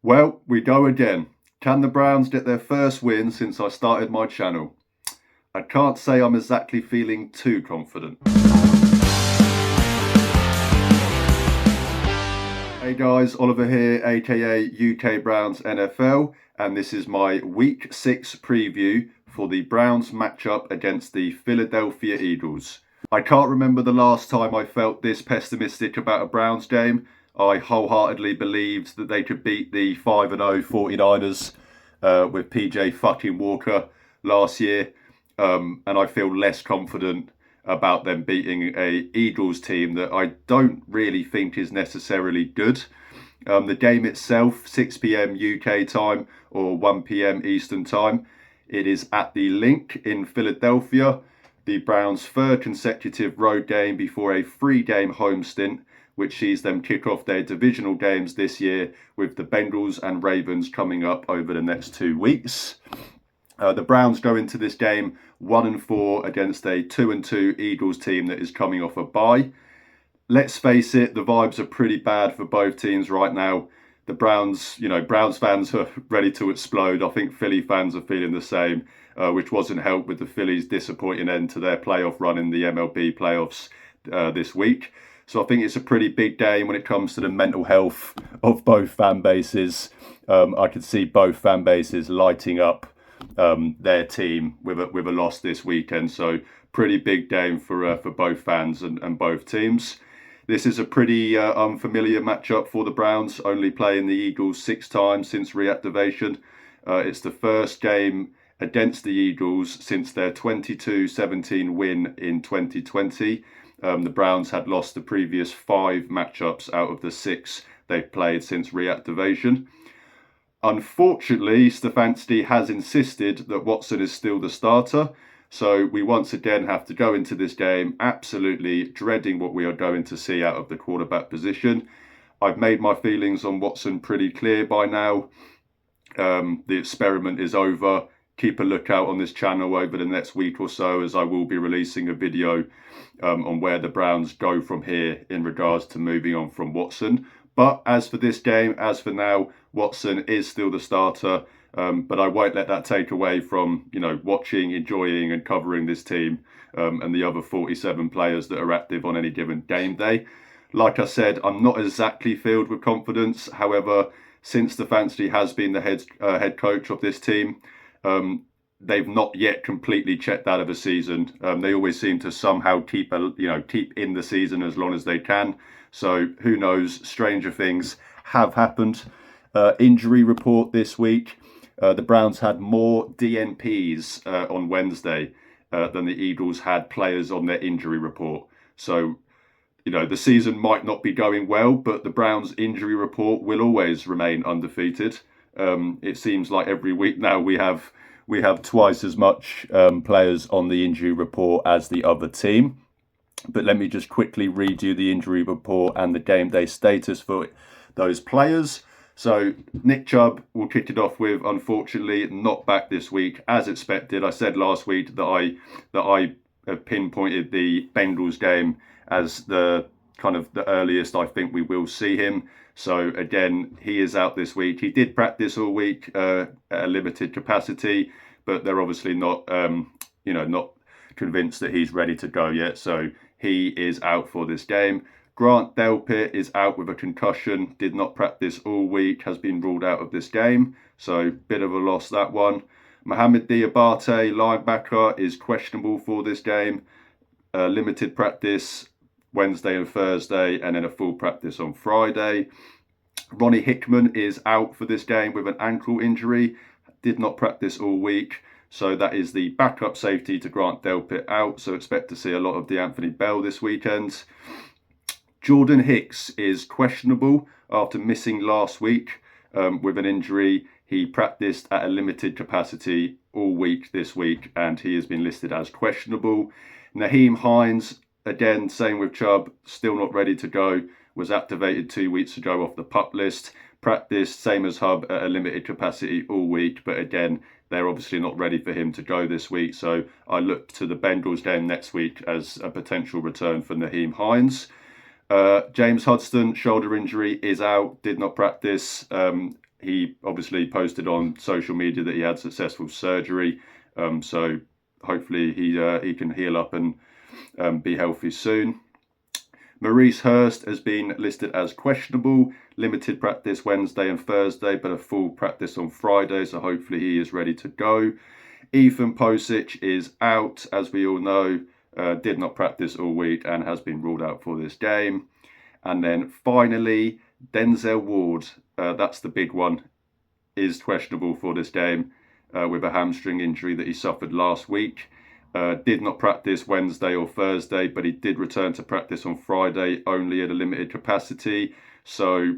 Well, we go again. Can the Browns get their first win since I started my channel? I can't say I'm exactly feeling too confident. Hey guys, Oliver here, aka UK Browns NFL, and this is my Week 6 preview for the Browns matchup against the Philadelphia Eagles. I can't remember the last time I felt this pessimistic about a Browns game. I wholeheartedly believed that they could beat the 5-0 49ers with PJ fucking Walker last year, and I feel less confident about them beating a Eagles team that I don't really think is necessarily good. The game itself, 6 p.m. UK time or 1 p.m. Eastern time. It is at the Link in Philadelphia, the Browns' third consecutive road game before a 3-game home stint, which sees them kick off their divisional games this year with the Bengals and Ravens coming up over the next 2 weeks. The Browns go into this game 1-4 against a 2-2 Eagles team that is coming off a bye. Let's face it, the vibes are pretty bad for both teams right now. The Browns, Browns fans are ready to explode. I think Philly fans are feeling the same, which wasn't helped with the Phillies' disappointing end to their playoff run in the MLB playoffs this week. So I think it's a pretty big game when it comes to the mental health of both fan bases. I could see both fan bases lighting up their team with a loss this weekend. So pretty big game for both fans and both teams. This is a pretty unfamiliar matchup for the Browns, only playing the Eagles 6 times since reactivation. It's the first game against the Eagles since their 22-17 win in 2020. The Browns had lost the previous 5 matchups out of the 6 they've played since reactivation. Unfortunately, Stefanski has insisted that Watson is still the starter, so we once again have to go into this game absolutely dreading what we are going to see out of the quarterback position. I've made my feelings on Watson pretty clear by now. The experiment is over. Keep a lookout on this channel over the next week or so, as I will be releasing a video on where the Browns go from here in regards to moving on from Watson. But as for this game, as for now, Watson is still the starter. But I won't let that take away from, watching, enjoying and covering this team and the other 47 players that are active on any given game day. Like I said, I'm not exactly filled with confidence. However, since Stefanski has been the head coach of this team, they've not yet completely checked out of a season. They always seem to somehow keep in the season as long as they can. So who knows? Stranger things have happened. Injury report this week. The Browns had more DNPs on Wednesday than the Eagles had players on their injury report. So, the season might not be going well, but the Browns' injury report will always remain undefeated. It seems like every week now we have twice as much players on the injury report as the other team. But let me just quickly read you the injury report and the game day status for those players. So Nick Chubb will kick it off with, unfortunately, not back this week as expected. I said last week that I have pinpointed the Bengals game as the earliest I think we will see him. So again, he is out this week. He did practice all week at a limited capacity, but they're obviously not convinced that he's ready to go yet. So he is out for this game. Grant Delpit is out with a concussion, did not practice all week, has been ruled out of this game. So bit of a loss, that one. Mohamed Diabate, linebacker, is questionable for this game. Limited practice Wednesday and Thursday, and then a full practice on Friday. Ronnie Hickman is out for this game with an ankle injury, did not practice all week. So that is the backup safety to Grant Delpit out. So expect to see a lot of DeAnthony Bell this weekend. Jordan Hicks is questionable after missing last week with an injury. He practiced at a limited capacity all week this week, and he has been listed as questionable. Naheem Hines, again, same with Chubb, still not ready to go. Was activated 2 weeks ago off the PUP list. Practiced, same as Hub, at a limited capacity all week, but again, they're obviously not ready for him to go this week. So I look to the Bengals game next week as a potential return for Naheem Hines. James Hudson, shoulder injury, is out, did not practice. he obviously posted on social media that he had successful surgery. So hopefully he can heal up and be healthy soon. Maurice Hurst has been listed as questionable, limited practice Wednesday and Thursday, but a full practice on Friday, so hopefully he is ready to go. Ethan Posic is out, as we all know, did not practice all week and has been ruled out for this game. And then finally, Denzel Ward, that's the big one, is questionable for this game with a hamstring injury that he suffered last week. Did not practice Wednesday or Thursday, but he did return to practice on Friday, only at a limited capacity. So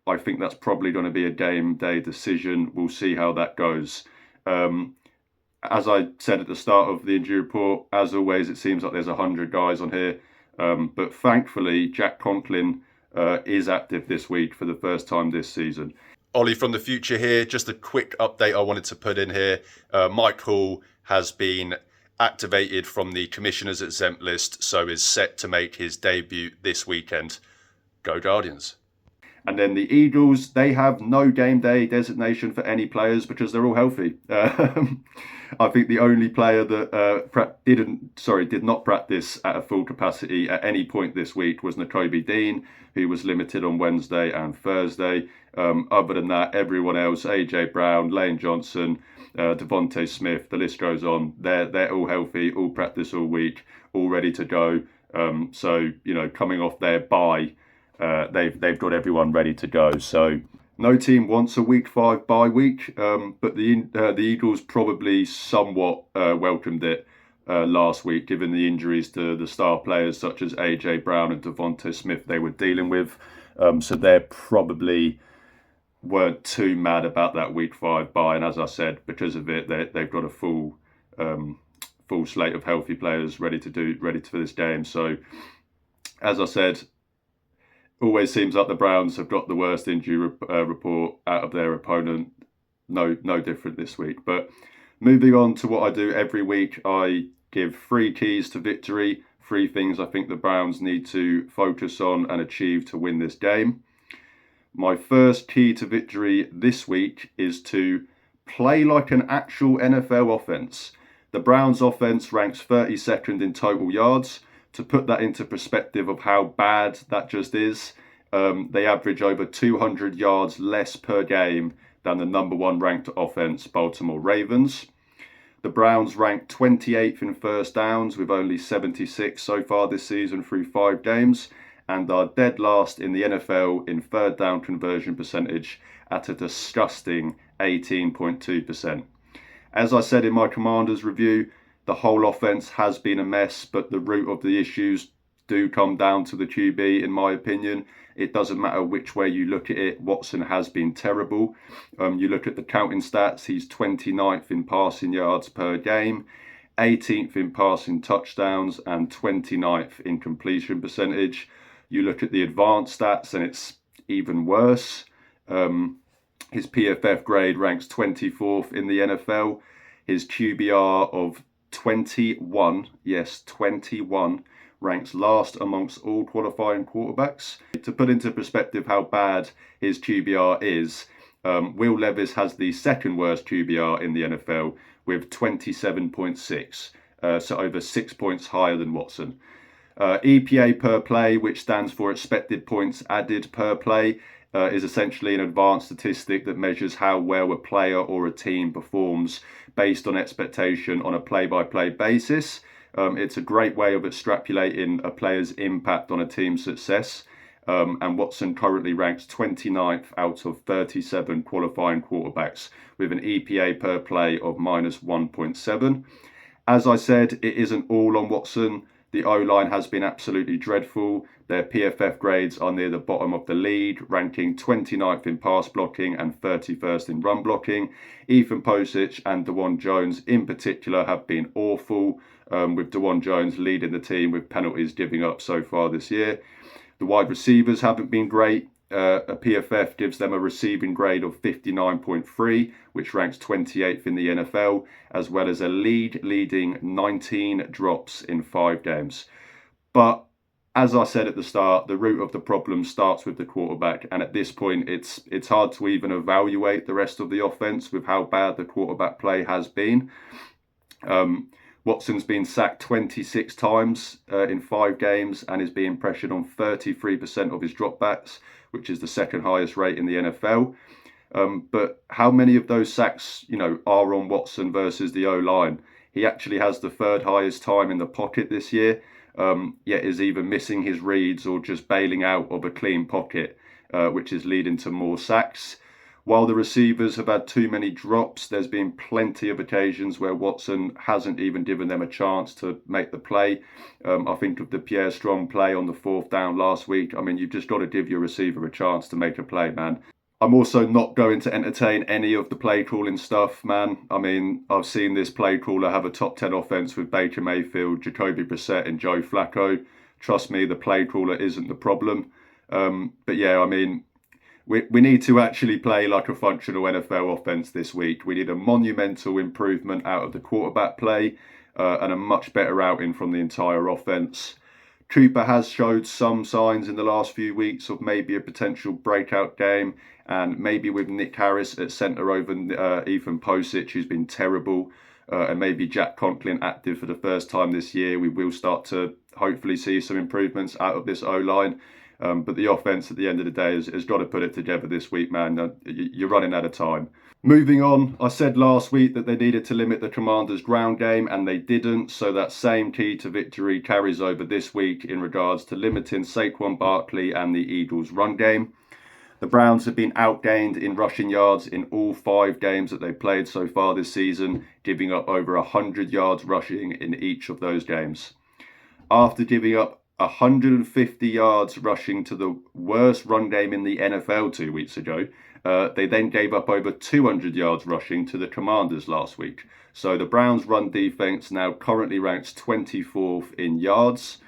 I think that's probably going to be a game day decision. We'll see how that goes. As I said at the start of the injury report, as always, it seems like there's 100 guys on here. But thankfully, Jack Conklin is active this week for the first time this season. Ollie from the future here. Just a quick update I wanted to put in here. Mike Hall has been activated from the Commissioner's exempt list, so is set to make his debut this weekend. Go Guardians. And then the Eagles, they have no game day designation for any players because they're all healthy. I think the only player that did not practice at a full capacity at any point this week was Nakobe Dean, who was limited on Wednesday and Thursday. Other than that, everyone else, AJ Brown, Lane Johnson, Devontae Smith, the list goes on. They're all healthy, all practice all week, all ready to go. So, coming off their bye, they've got everyone ready to go. So no team wants a week 5 bye week, but the Eagles probably somewhat welcomed it last week, given the injuries to the star players such as AJ Brown and Devontae Smith they were dealing with. So they probably weren't too mad about that week 5 bye, and as I said, because of it, they've got a full slate of healthy players ready for this game. So as I said, always seems like the Browns have got the worst injury report out of their opponent. No different this week. But moving on to what I do every week, I give 3 keys to victory, 3 things I think the Browns need to focus on and achieve to win this game. My first key to victory this week is to play like an actual NFL offense. The Browns offense ranks 32nd in total yards. To put that into perspective of how bad that just is, they average over 200 yards less per game than the number 1 ranked offense, Baltimore Ravens. The Browns rank 28th in first downs with only 76 so far this season through 5 games, and are dead last in the NFL in third down conversion percentage at a disgusting 18.2%. As I said in my Commanders review, the whole offense has been a mess, but the root of the issues do come down to the QB, in my opinion. It doesn't matter which way you look at it. Watson has been terrible. You look at the counting stats, he's 29th in passing yards per game, 18th in passing touchdowns, and 29th in completion percentage. You look at the advanced stats and it's even worse. His PFF grade ranks 24th in the NFL. His QBR of 21, yes, 21, ranks last amongst all qualifying quarterbacks. To put into perspective how bad his QBR is, Will Levis has the second worst QBR in the NFL with 27.6, so over 6 points higher than Watson. EPA per play, which stands for expected points added per play, is essentially an advanced statistic that measures how well a player or a team performs based on expectation on a play-by-play basis. It's a great way of extrapolating a player's impact on a team's success. And Watson currently ranks 29th out of 37 qualifying quarterbacks with an EPA per play of minus 1.7. As I said, it isn't all on Watson. The O-line has been absolutely dreadful. Their PFF grades are near the bottom of the league, ranking 29th in pass blocking and 31st in run blocking. Ethan Posic and DeJuan Jones in particular have been awful, with DeJuan Jones leading the team with penalties giving up so far this year. The wide receivers haven't been great. A PFF gives them a receiving grade of 59.3, which ranks 28th in the NFL, as well as a leading 19 drops in 5 games. But as I said at the start, the root of the problem starts with the quarterback, and at this point, it's hard to even evaluate the rest of the offense with how bad the quarterback play has been. Watson's been sacked 26 times in 5 games and is being pressured on 33% of his dropbacks, which is the second highest rate in the NFL. But how many of those sacks, are on Watson versus the O-line? He actually has the third highest time in the pocket this year, yet is either missing his reads or just bailing out of a clean pocket, which is leading to more sacks. While the receivers have had too many drops, there's been plenty of occasions where Watson hasn't even given them a chance to make the play. I think of the Pierre Strong play on the 4th down last week. I mean, you've just got to give your receiver a chance to make a play, man. I'm also not going to entertain any of the play calling stuff, man. I mean, I've seen this play caller have a top 10 offense with Baker Mayfield, Jacoby Brissett and Joe Flacco. Trust me, the play caller isn't the problem. But yeah, I mean, we need to actually play like a functional NFL offense this week. We need a monumental improvement out of the quarterback play and a much better outing from the entire offense. Cooper has showed some signs in the last few weeks of maybe a potential breakout game, and maybe with Nick Harris at centre over Ethan Posich, who's been terrible, and maybe Jack Conklin active for the first time this year, we will start to hopefully see some improvements out of this O-line. But the offense at the end of the day has got to put it together this week, man. You're running out of time. Moving on, I said last week that they needed to limit the Commanders' ground game, and they didn't. So that same key to victory carries over this week in regards to limiting Saquon Barkley and the Eagles' run game. The Browns have been outgained in rushing yards in all 5 games that they've played so far this season, giving up over 100 yards rushing in each of those games. After giving up 150 yards rushing to the worst run game in the NFL 2 weeks ago, they then gave up over 200 yards rushing to the Commanders last week. So the Browns' run defense now currently ranks 24th in yards.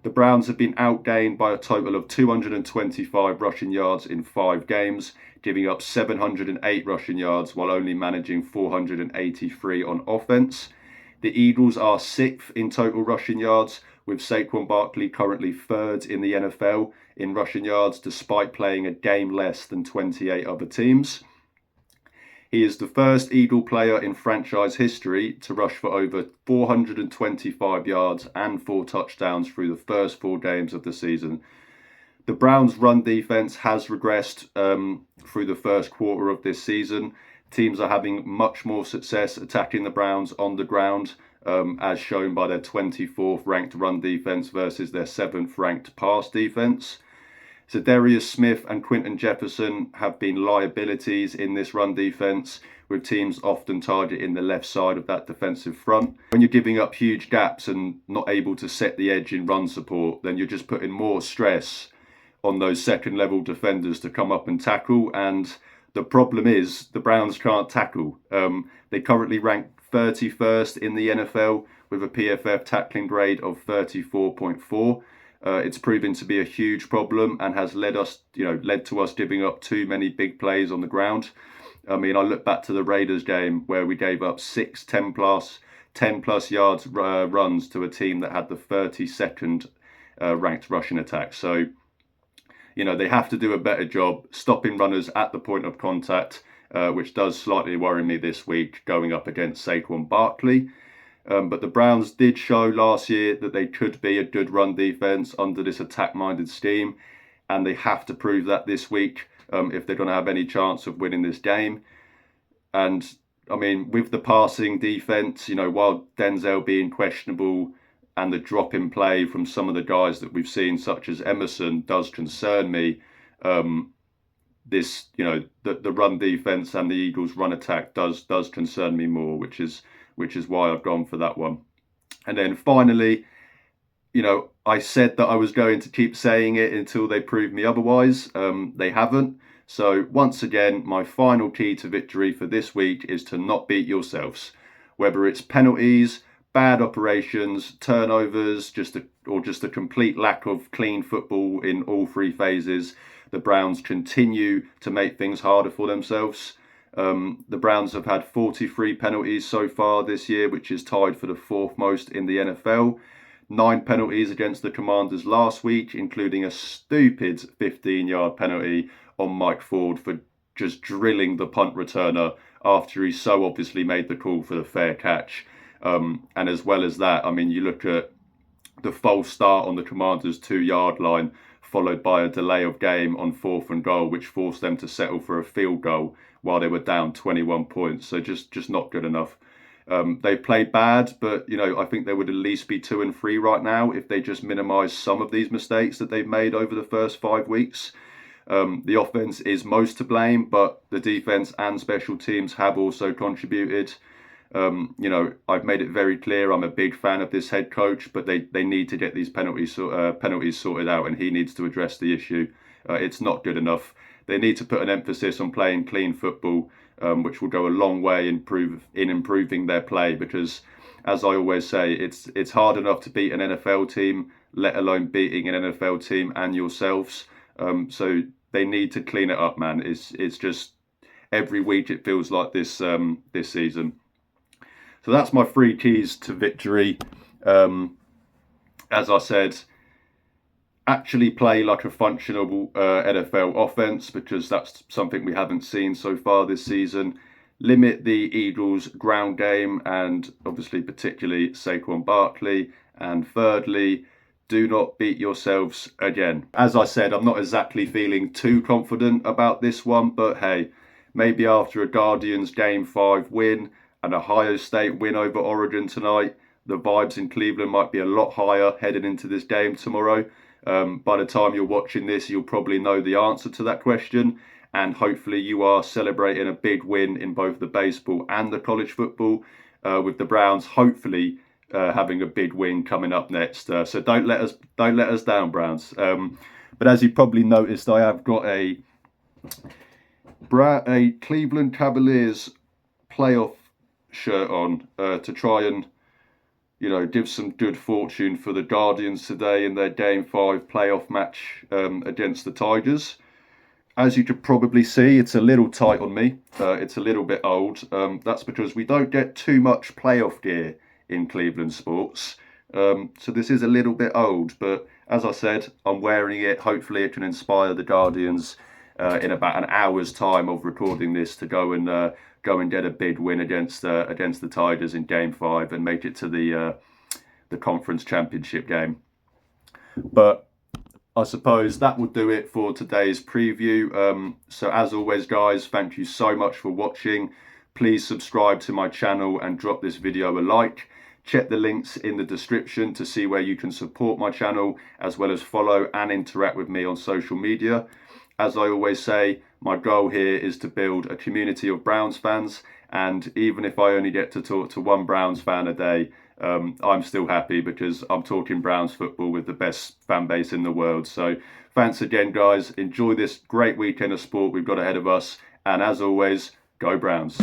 The Browns have been outgained by a total of 225 rushing yards in 5 games, giving up 708 rushing yards while only managing 483 on offense. The Eagles are 6th in total rushing yards, with Saquon Barkley currently 3rd in the NFL in rushing yards, despite playing a game less than 28 other teams. He is the first Eagle player in franchise history to rush for over 425 yards and 4 touchdowns through the first 4 games of the season. The Browns' run defense has regressed through the first quarter of this season. Teams are having much more success attacking the Browns on the ground, as shown by their 24th ranked run defense versus their 7th ranked pass defense. Za'Darius Smith and Quinton Jefferson have been liabilities in this run defense, with teams often targeting the left side of that defensive front. When you're giving up huge gaps and not able to set the edge in run support, then you're just putting more stress on those second level defenders to come up and tackle. And the problem is the Browns can't tackle. They currently rank 31st in the NFL with a PFF tackling grade of 34.4. It's proven to be a huge problem and has led to us giving up too many big plays on the ground. I mean, I look back to the Raiders game where we gave up 6 10 plus yards runs to a team that had the 32nd ranked rushing attack. So, they have to do a better job stopping runners at the point of contact, which does slightly worry me this week going up against Saquon Barkley. But the Browns did show last year that they could be a good run defense under this attack-minded scheme, and they have to prove that this week if they're going to have any chance of winning this game. And, I mean, with the passing defense, while Denzel being questionable and the drop in play from some of the guys that we've seen, such as Emerson, does concern me, the run defense and the Eagles' run attack does concern me more, which is why I've gone for that one. And then finally, I said that I was going to keep saying it until they prove me otherwise. They haven't. So once again, my final key to victory for this week is to not beat yourselves. Whether it's penalties, bad operations, turnovers, just a complete lack of clean football in all 3 phases, the Browns continue to make things harder for themselves. The Browns have had 43 penalties so far this year, which is tied for the 4th most in the NFL. 9 penalties against the Commanders last week, including a stupid 15-yard penalty on Mike Ford for just drilling the punt returner after he so obviously made the call for the fair catch. And as well as that, I mean, you look at the false start on the Commanders' 2-yard line, followed by a delay of game on 4th and goal, which forced them to settle for a field goal while they were down 21 points. So just not good enough. They played bad, but I think they would at least be 2 and 3 right now if they just minimise some of these mistakes that they've made over the first 5 weeks. The offense is most to blame, but the defense and special teams have also contributed. I've made it very clear I'm a big fan of this head coach, but they need to get these penalties sorted out, and he needs to address the issue. It's not good enough. They need to put an emphasis on playing clean football, which will go a long way in improving their play, because, as I always say, it's hard enough to beat an NFL team, let alone beating an NFL team and yourselves. So they need to clean it up, man. It's just every week it feels like this season. So that's my 3 keys to victory. As I said, actually play like a functional NFL offense, because that's something we haven't seen so far this season. Limit the Eagles' ground game, and obviously particularly Saquon Barkley. And thirdly, do not beat yourselves again. As I said, I'm not exactly feeling too confident about this one, but hey, maybe after a Guardians Game 5 win and Ohio State win over Oregon tonight, the vibes in Cleveland might be a lot higher heading into this game tomorrow. By the time you're watching this, you'll probably know the answer to that question, and hopefully you are celebrating a big win in both the baseball and the college football, with the Browns hopefully having a big win coming up next. So don't let us down, Browns. But as you probably noticed, I have got a Cleveland Cavaliers playoff shirt on to try and give some good fortune for the Guardians today in their Game 5 playoff match against the Tigers. As you could probably see, it's a little tight on me. It's a little bit old. That's because we don't get too much playoff gear in Cleveland sports. So this is a little bit old, but as I said, I'm wearing it. Hopefully it can inspire the Guardians in about an hour's time of recording this to go and get a big win against the Tigers in Game 5 and make it to the conference championship game. But I suppose that will do it for today's preview. So as always, guys, thank you so much for watching. Please subscribe to my channel and drop this video a like. Check the links in the description to see where you can support my channel, as well as follow and interact with me on social media. As I always say, my goal here is to build a community of Browns fans, and even if I only get to talk to one Browns fan a day, I'm still happy, because I'm talking Browns football with the best fan base in the world. So thanks again, guys. Enjoy this great weekend of sport we've got ahead of us, and as always, go Browns.